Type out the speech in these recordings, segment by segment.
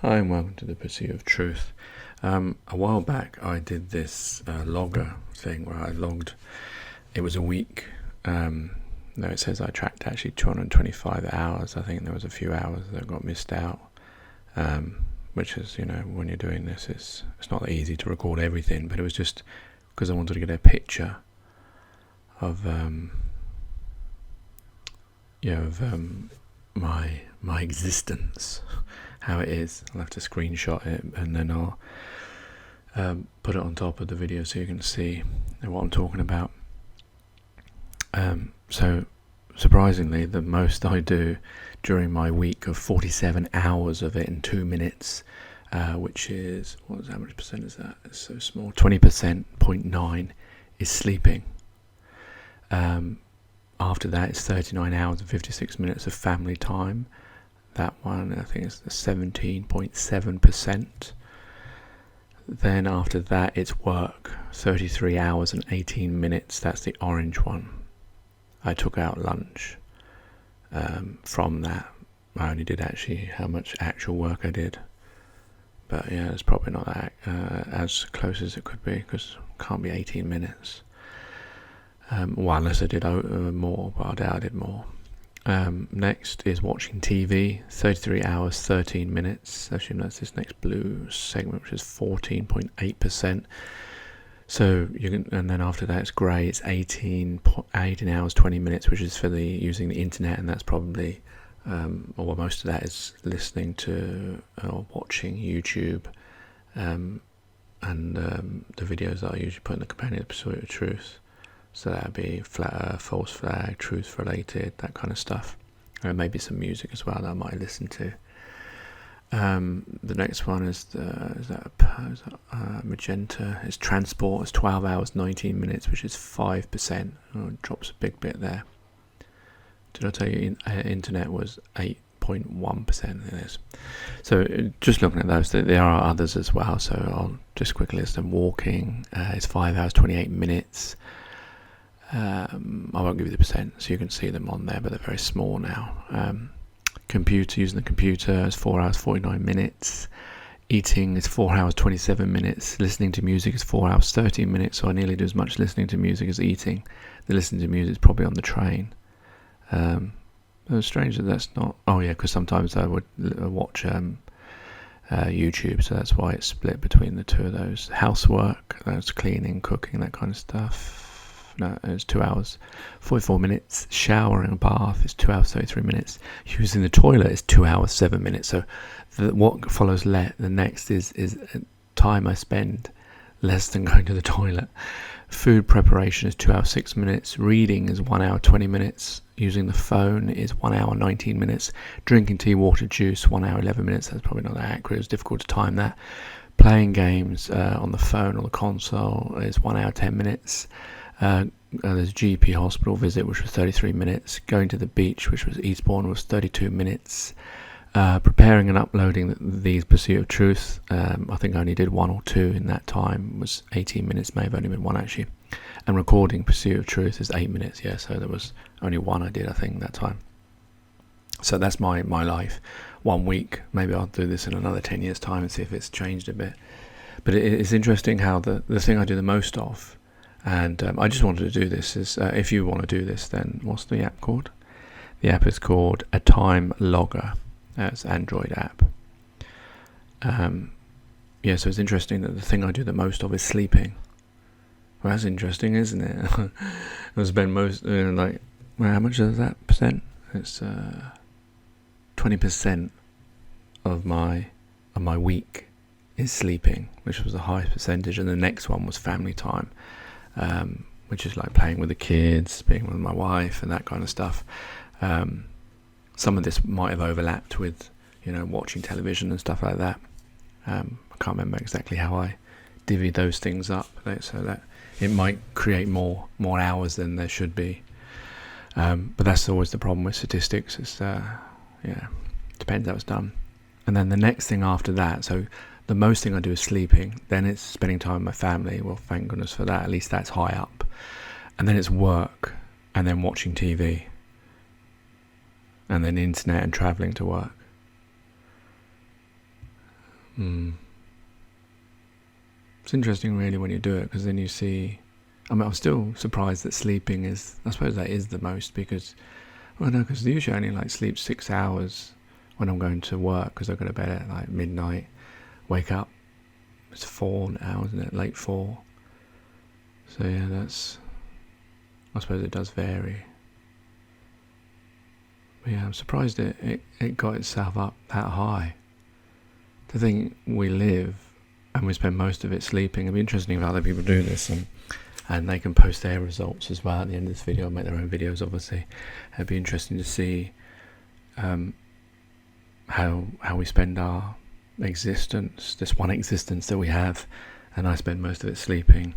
Hi and welcome to the Pursuit of Truth. A while back I did this logger thing where I logged, it was a week, no, it says I tracked actually 225 hours. I think there was a few hours that got missed out, which is, when you're doing this, it's not that easy to record everything, but it was just because I wanted to get a picture of my existence, how it is. I'll have to screenshot it and then I'll put it on top of the video so you can see what I'm talking about. So surprisingly, the most I do during my week of 47 hours of it in 2 minutes, which is, how much percent is that? It's so small. 20%, 0.9 is sleeping. After that, it's 39 hours and 56 minutes of family time. That one, I think, is 17.7%. Then after that, it's work, 33 hours and 18 minutes. That's the orange one. I took out lunch. From that, I only did actually how much actual work I did. But yeah, it's probably not that as close as it could be, because it can't be 18 minutes. Unless I did more, but I doubt I did more. Next is watching TV, 33 hours, 13 minutes. Actually, that's this next blue segment, which is 14.8%. So you can, and then after that it's grey. It's 18 hours, 20 minutes, which is for using the internet, and that's probably, most of that is listening to or watching YouTube, and the videos that I usually put in the companion Pursuit of Truth. So that would be false flag, truth related, that kind of stuff. And maybe some music as well that I might listen to. The next one is magenta. It's transport. It's 12 hours, 19 minutes, which is 5%. Oh, it drops a big bit there. Did I tell you internet was 8.1%? It is. So just looking at those, there are others as well. So I'll just quickly list them. Walking is 5 hours, 28 minutes. I won't give you the percent, so you can see them on there, but they're very small now. Using the computer is 4 hours 49 minutes. Eating is 4 hours 27 minutes. Listening to music is 4 hours 13 minutes. So I nearly do as much listening to music as eating. The listening to music is probably on the train. It's strange that that's not. Oh yeah, because sometimes I would watch YouTube, so that's why it's split between the two of those. Housework, that's cleaning, cooking, that kind of stuff. No, it's 2 hours 44 minutes. Showering, bath is 2 hours 33 minutes. Using the toilet is 2 hours 7 minutes. So what follows the next is time I spend less than going to the toilet. Food preparation is 2 hours 6 minutes. Reading is 1 hour 20 minutes. Using the phone is 1 hour 19 minutes. Drinking tea, water, juice, 1 hour 11 minutes. That's probably not that accurate. It's difficult to time that. Playing games on the phone or the console is 1 hour 10 minutes. There's a GP hospital visit, which was 33 minutes. Going to the beach, which was Eastbourne, was 32 minutes. Preparing and uploading these Pursuit of Truth, I think I only did 1 or 2 in that time, was 18 minutes, may have only been 1 actually. And recording Pursuit of Truth is 8 minutes, yeah, so there was only 1 I did, I think, that time. So that's my life. 1 week, maybe I'll do this in another 10 years' time and see if it's changed a bit. But it's interesting how the thing I do the most of, and I just wanted to do this, is if you want to do this, then what's the app called? The app is called A Time Logger. It's an Android app. So it's interesting that the thing I do the most of is sleeping. Well, that's interesting, isn't it? I spend most, how much is that percent? It's 20% of my week is sleeping, which was the highest percentage, and the next one was family time. Which is like playing with the kids, being with my wife, and that kind of stuff. Some of this might have overlapped with, watching television and stuff like that. I can't remember exactly how I divvy those things up, so that it might create more hours than there should be. But that's always the problem with statistics. It's depends how it's done. And then the next thing after that, so the most thing I do is sleeping. Then it's spending time with my family. Well, thank goodness for that. At least that's high up. And then it's work, and then watching TV, and then internet and travelling to work. It's interesting really when you do it, because then you see, I mean, I'm still surprised that sleeping is, I suppose that is the most, because, well, no, because usually I only like sleep 6 hours when I'm going to work, because I go to bed at like midnight, wake up, it's 4 hours, isn't it? Late 4. So yeah, that's, I suppose it does vary. But yeah, I'm surprised it got itself up that high. To think we live and we spend most of it sleeping. It'd be interesting if other people do this, and they can post their results as well at the end of this video, make their own videos obviously. It'd be interesting to see how we spend our existence, this one existence that we have, and I spend most of it sleeping,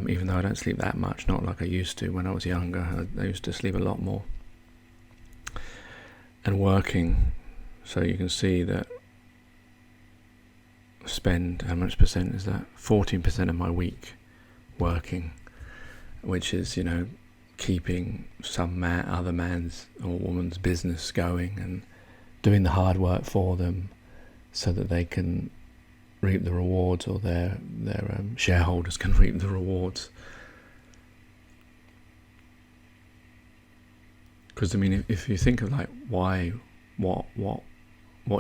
even though I don't sleep that much, not like I used to when I was younger. I used to sleep a lot more. And working, so you can see that I spend, how much percent is that? 14% of my week working, which is, you know, keeping some other man's or woman's business going and doing the hard work for them so that they can reap the rewards, or their shareholders can reap the rewards. Because I mean, if you think of like why, what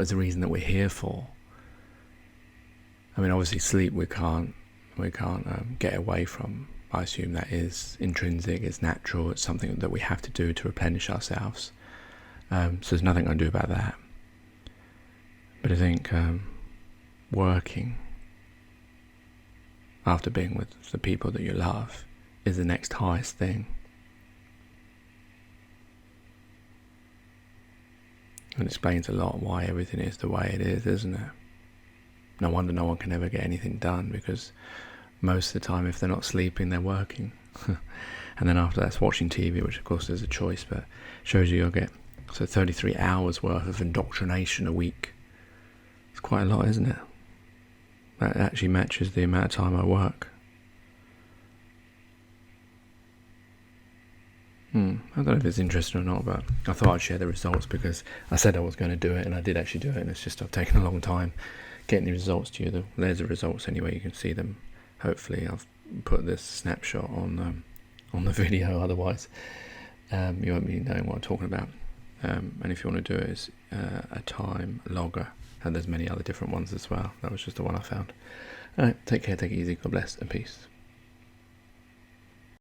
is the reason that we're here for? I mean, obviously sleep we can't get away from. I assume that is intrinsic, it's natural, it's something that we have to do to replenish ourselves. So there's nothing I can do about that. But I think working after being with the people that you love is the next highest thing. It explains a lot why everything is the way it is, isn't it? No wonder no one can ever get anything done, because most of the time if they're not sleeping, they're working. And then after that's watching TV, which of course is a choice, but shows you'll get 33 hours worth of indoctrination a week. It's quite a lot, isn't it? That actually matches the amount of time I work. I don't know if it's interesting or not, but I thought I'd share the results because I said I was going to do it, and I did actually do it, and it's just I've taken a long time getting the results to you. There's the results anyway, you can see them. Hopefully I've put this snapshot on the video, otherwise you won't be knowing what I'm talking about. And if you want to do it, it's a time logger, and there's many other different ones as well. That was just the one I found. Alright, take care, take it easy, God bless, and peace.